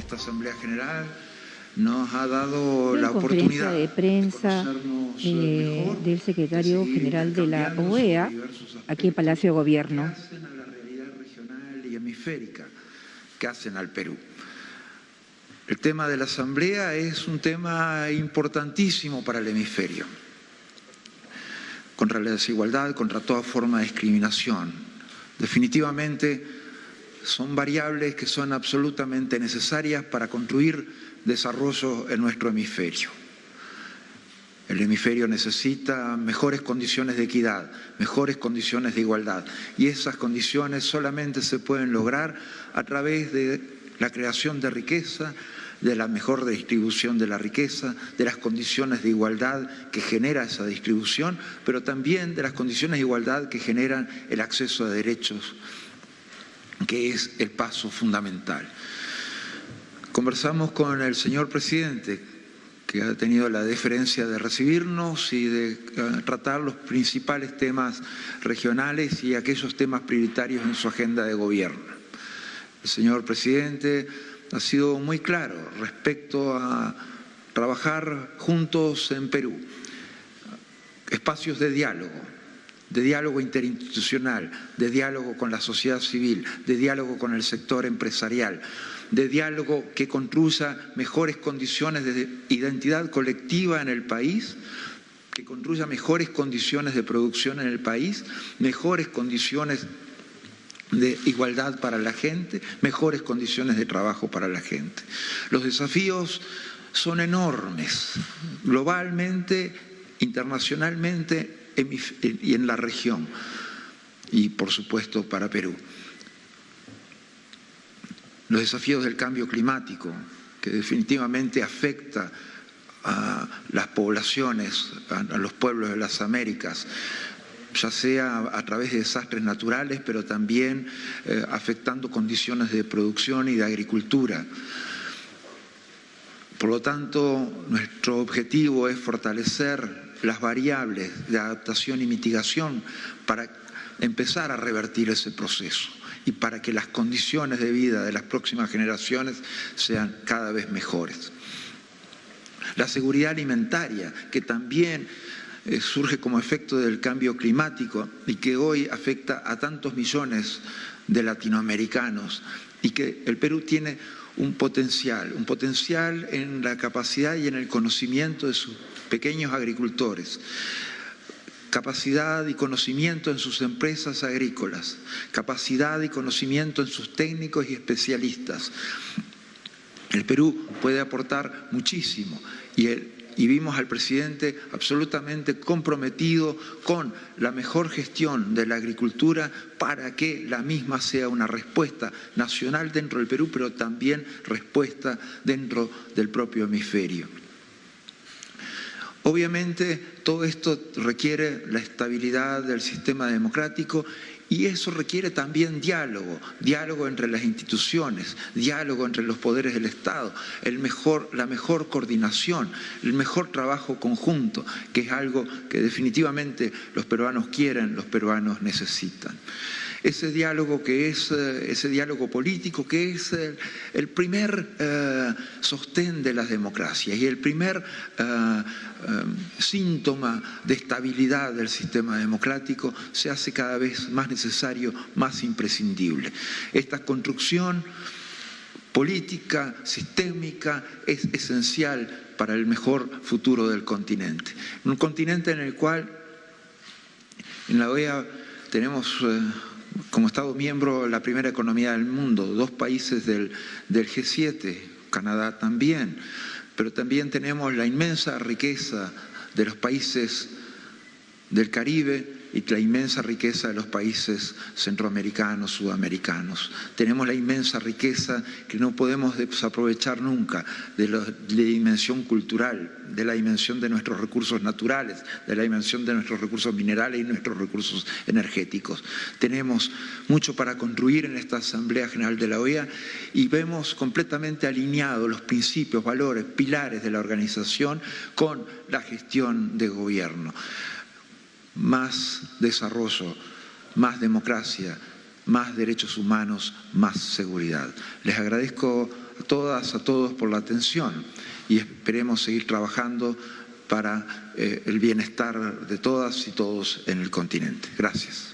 esta Asamblea General nos ha dado la conferencia oportunidad de prensa del secretario general de la OEA aquí en Palacio de Gobierno. ¿Qué hacen a la realidad regional y hemisférica? ¿Qué hacen al Perú? El tema de la Asamblea es un tema importantísimo para el hemisferio, contra la desigualdad, contra toda forma de discriminación. Definitivamente son variables que son absolutamente necesarias para construir desarrollo en nuestro hemisferio. El hemisferio necesita mejores condiciones de equidad, mejores condiciones de igualdad, y esas condiciones solamente se pueden lograr a través de la creación de riqueza, de la mejor distribución de la riqueza, de las condiciones de igualdad que genera esa distribución, pero también de las condiciones de igualdad que generan el acceso a derechos, que es el paso fundamental. Conversamos con el señor presidente, que ha tenido la deferencia de recibirnos y de tratar los principales temas regionales y aquellos temas prioritarios en su agenda de gobierno. El señor presidente ha sido muy claro respecto a trabajar juntos en Perú, espacios de diálogo interinstitucional, de diálogo con la sociedad civil, de diálogo con el sector empresarial, de diálogo que construya mejores condiciones de identidad colectiva en el país, que construya mejores condiciones de producción en el país, mejores condiciones de igualdad para la gente, mejores condiciones de trabajo para la gente. Los desafíos son enormes, globalmente, internacionalmente y en la región, y por supuesto para Perú. Los desafíos del cambio climático, que definitivamente afecta a las poblaciones, a los pueblos de las Américas, ya sea a través de desastres naturales, pero también afectando condiciones de producción y de agricultura. Por lo tanto, nuestro objetivo es fortalecer las variables de adaptación y mitigación para empezar a revertir ese proceso y para que las condiciones de vida de las próximas generaciones sean cada vez mejores. La seguridad alimentaria, que también surge como efecto del cambio climático y que hoy afecta a tantos millones de latinoamericanos, y que el Perú tiene un potencial en la capacidad y en el conocimiento de sus pequeños agricultores, capacidad y conocimiento en sus empresas agrícolas, capacidad y conocimiento en sus técnicos y especialistas. El Perú puede aportar muchísimo y vimos al presidente absolutamente comprometido con la mejor gestión de la agricultura para que la misma sea una respuesta nacional dentro del Perú, pero también respuesta dentro del propio hemisferio. Obviamente todo esto requiere la estabilidad del sistema democrático y eso requiere también diálogo entre las instituciones, diálogo entre los poderes del Estado, la mejor coordinación, el mejor trabajo conjunto, que es algo que definitivamente los peruanos quieren, los peruanos necesitan. Ese diálogo ese diálogo político que es el primer sostén de las democracias y el primer síntoma de estabilidad del sistema democrático, se hace cada vez más necesario, más imprescindible. Esta construcción política, sistémica, es esencial para el mejor futuro del continente. Un continente en el cual en la OEA tenemos como Estado miembro la primera economía del mundo, 2 países del G7, Canadá también, pero también tenemos la inmensa riqueza de los países del Caribe y la inmensa riqueza de los países centroamericanos, sudamericanos. Tenemos la inmensa riqueza que no podemos desaprovechar nunca de la dimensión cultural, de la dimensión de nuestros recursos naturales, de la dimensión de nuestros recursos minerales y nuestros recursos energéticos. Tenemos mucho para construir en esta Asamblea General de la OEA y vemos completamente alineados los principios, valores, pilares de la organización con la gestión de gobierno. Más desarrollo, más democracia, más derechos humanos, más seguridad. Les agradezco a todas, a todos por la atención y esperemos seguir trabajando para el bienestar de todas y todos en el continente. Gracias.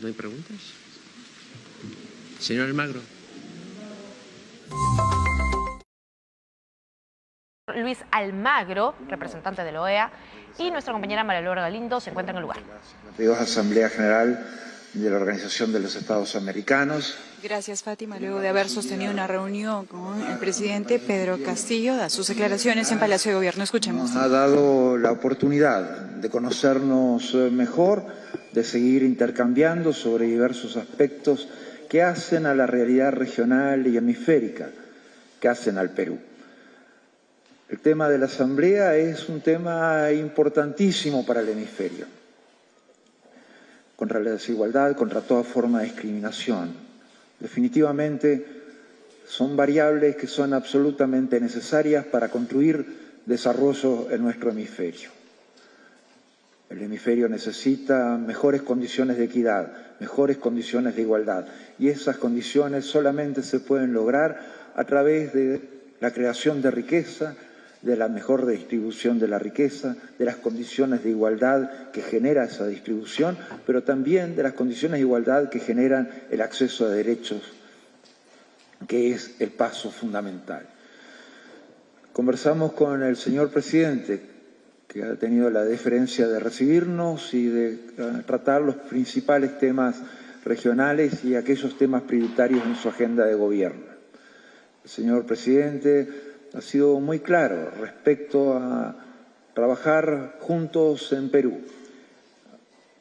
¿No hay preguntas? Señor Almagro. Luis Almagro, representante de la OEA, y nuestra compañera María Laura Galindo se encuentra en el lugar. La Asamblea General de la Organización de los Estados Americanos. Gracias, Fátima. Luego de haber sostenido una reunión con el presidente Pedro Castillo, da sus declaraciones en Palacio de Gobierno. Escuchemos. Nos ha dado la oportunidad de conocernos mejor, de seguir intercambiando sobre diversos aspectos que hacen a la realidad regional y hemisférica, que hacen al Perú. El tema de la Asamblea es un tema importantísimo para el hemisferio, contra la desigualdad, contra toda forma de discriminación. Definitivamente son variables que son absolutamente necesarias para construir desarrollo en nuestro hemisferio. El hemisferio necesita mejores condiciones de equidad, mejores condiciones de igualdad, y esas condiciones solamente se pueden lograr a través de la creación de riqueza, de la mejor distribución de la riqueza, de las condiciones de igualdad que genera esa distribución, pero también de las condiciones de igualdad que generan el acceso a derechos, que es el paso fundamental. Conversamos con el señor presidente, que ha tenido la deferencia de recibirnos y de tratar los principales temas regionales y aquellos temas prioritarios en su agenda de gobierno. El señor presidente ha sido muy claro respecto a trabajar juntos en Perú.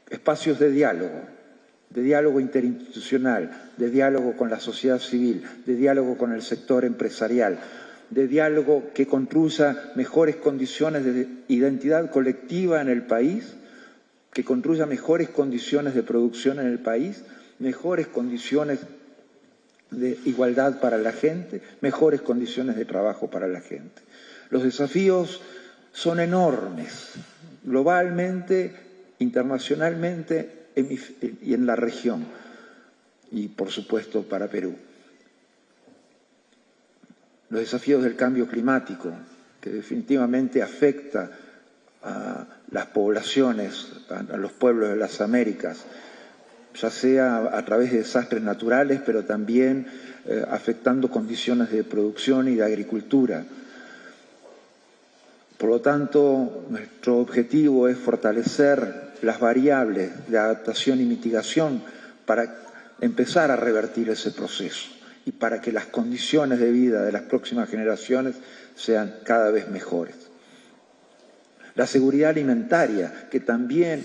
Espacios de diálogo interinstitucional, de diálogo con la sociedad civil, de diálogo con el sector empresarial, de diálogo que construya mejores condiciones de identidad colectiva en el país, que construya mejores condiciones de producción en el país, mejores condiciones de igualdad para la gente, mejores condiciones de trabajo para la gente. Los desafíos son enormes, globalmente, internacionalmente y en la región, y por supuesto para Perú. Los desafíos del cambio climático, que definitivamente afecta a las poblaciones, a los pueblos de las Américas, ya sea a través de desastres naturales, pero también afectando condiciones de producción y de agricultura. Por lo tanto, nuestro objetivo es fortalecer las variables de adaptación y mitigación para empezar a revertir ese proceso y para que las condiciones de vida de las próximas generaciones sean cada vez mejores. La seguridad alimentaria, que también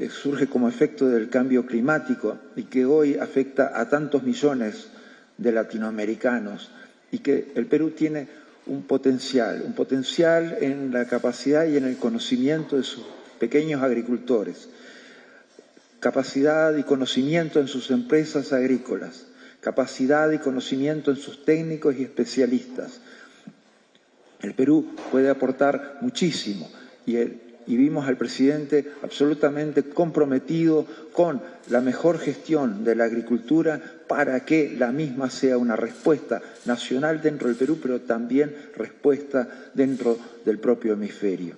surge como efecto del cambio climático y que hoy afecta a tantos millones de latinoamericanos y que el Perú tiene un potencial en la capacidad y en el conocimiento de sus pequeños agricultores, capacidad y conocimiento en sus empresas agrícolas, capacidad y conocimiento en sus técnicos y especialistas. El Perú puede aportar muchísimo y vimos al presidente absolutamente comprometido con la mejor gestión de la agricultura para que la misma sea una respuesta nacional dentro del Perú, pero también respuesta dentro del propio hemisferio.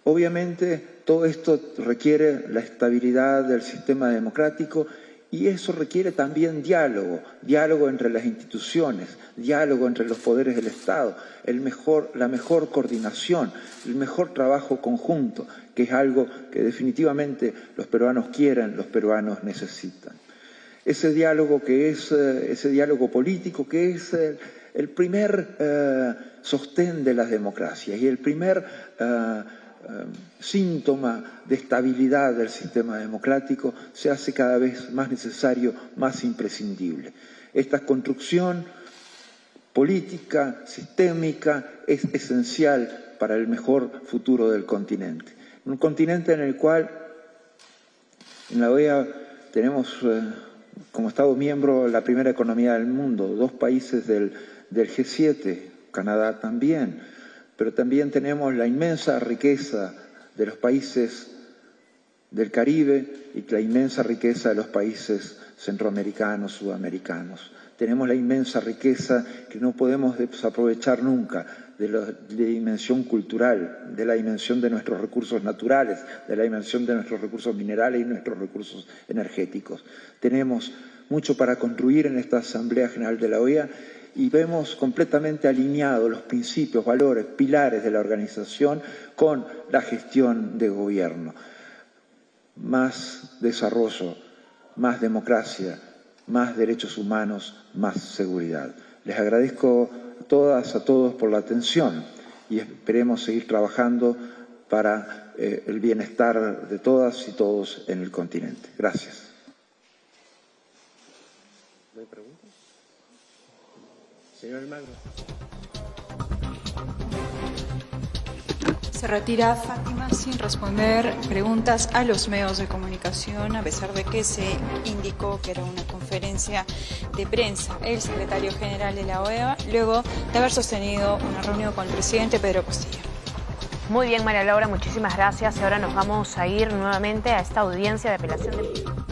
Obviamente, todo esto requiere la estabilidad del sistema democrático y eso requiere también diálogo entre las instituciones, diálogo entre los poderes del Estado, la mejor coordinación, el mejor trabajo conjunto, que es algo que definitivamente los peruanos quieren, los peruanos necesitan. Ese diálogo ese diálogo político que es el primer sostén de las democracias y el primer síntoma de estabilidad del sistema democrático se hace cada vez más necesario, más imprescindible. Esta construcción política, sistémica, es esencial para el mejor futuro del continente. Un continente en el cual en la OEA tenemos como Estado miembro la primera economía del mundo, 2 países del G7, Canadá también, pero también tenemos la inmensa riqueza de los países del Caribe y la inmensa riqueza de los países centroamericanos, sudamericanos. Tenemos la inmensa riqueza que no podemos desaprovechar nunca de la dimensión cultural, de la dimensión de nuestros recursos naturales, de la dimensión de nuestros recursos minerales y nuestros recursos energéticos. Tenemos mucho para construir en esta Asamblea General de la OEA y vemos completamente alineados los principios, valores, pilares de la organización con la gestión de gobierno. Más desarrollo, más democracia, más derechos humanos, más seguridad. Les agradezco a todas, a todos por la atención y esperemos seguir trabajando para el bienestar de todas y todos en el continente. Gracias. ¿No hay preguntas? Señor Almagro. Se retira Fátima sin responder preguntas a los medios de comunicación, a pesar de que se indicó que era una conferencia de prensa. El secretario general de la OEA, luego de haber sostenido una reunión con el presidente Pedro Castillo. Muy bien, María Laura, muchísimas gracias. Ahora nos vamos a ir nuevamente a esta audiencia de apelación de...